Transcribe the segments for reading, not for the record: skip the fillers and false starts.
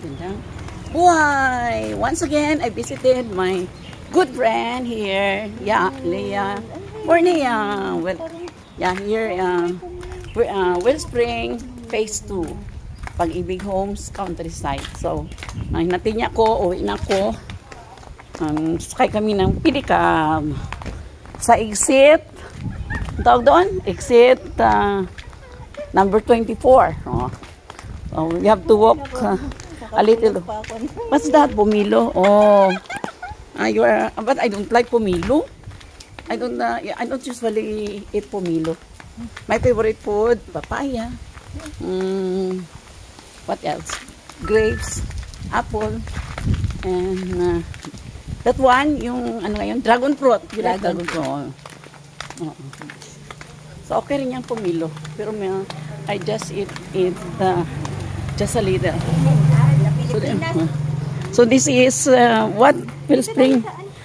Magandang buhay! Once again, I visited my good friend here. Yeah, Leah. Bornea. Well, yeah, here, Wellspring Phase 2. Pag-ibig Homes, Countryside. So, natin niya ko, uwi na ko. Sakay kami ng pedicab. Sa exit, tawag doon? Exit number 24. Oh, we have to walk a little. What's that? Pomelo. Oh, you are. But I don't like pomelo. I don't usually eat pomelo. My favorite food, papaya. What else? Grapes, apple, and that one, yung ano ngayon, dragon fruit. You like dragon fruit? So okay rin yung pomelo. Pero I just eat just a little. So this is what? Wellspring.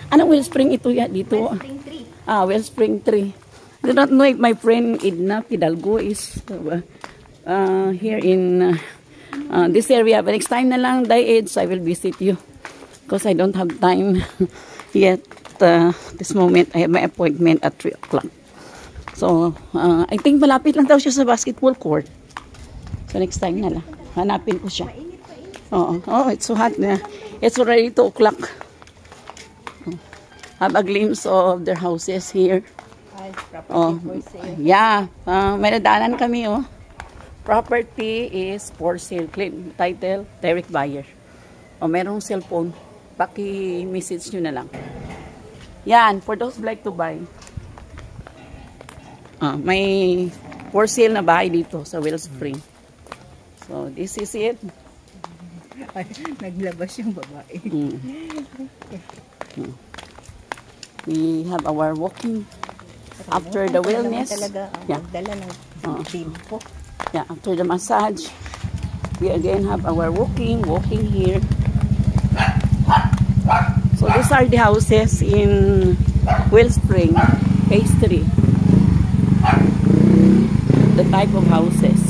Ano Wellspring ito ya dito? Wellspring 3. Wellspring 3. I do not know if my friend Edna Fidalgo is here in this area. But next time na lang, Dieds, I will visit you. Because I don't have time yet. This moment, I have my appointment at 3 o'clock. So, I think malapit lang daw siya sa basketball court. So, next time na lang. Hanapin ko siya. Oh, it's so hot na. It's already 2 o'clock. Have a glimpse of their houses here. Yeah. May nadaanan kami, Property is for sale. Claim title, direct buyer. Merong cellphone. Paki-message nyo na lang. Yan, for those who like to buy. May for sale na bahay dito sa Wellspring. So, this is it. Naglabas yung babae. We have our walking after the wellness. Yeah. Yeah, after the massage, we again have our walking here. So these are the houses in Wellspring, Phase 3. The type of houses.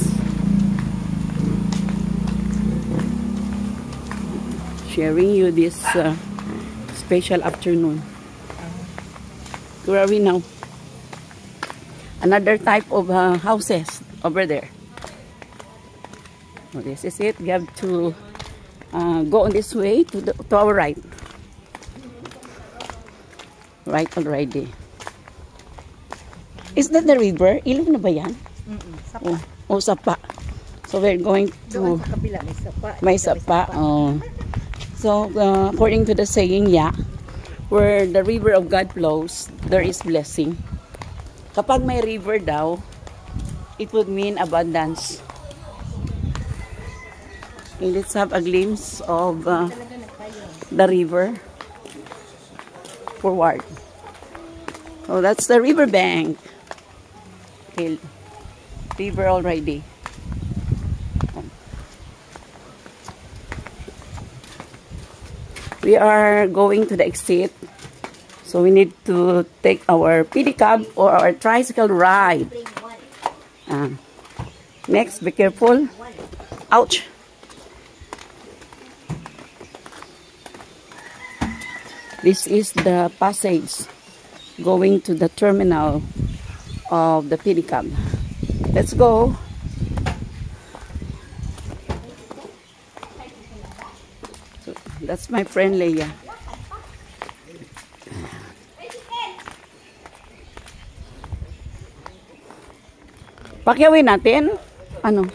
Sharing you this special afternoon. Where are we now? Another type of houses over there. Oh, this is it. We have to go on this way to our right. Right already. Is that the river? Ilog na ba yan? Sapa. Sapa. So we're going to... Doon sa kabila, may sapa. May sapa. So according to the saying, where the river of God flows, there is blessing. Kapag may river daw, it would mean abundance. Okay, let's have a glimpse of the river forward. So that's the river bank. Okay, river already. We are going to the exit. So we need to take our pedicab or our tricycle ride. Next, be careful. Ouch! This is the passage going to the terminal of the pedicab. Let's go. So that's my friend Leia. Pakyawin natin. Ano?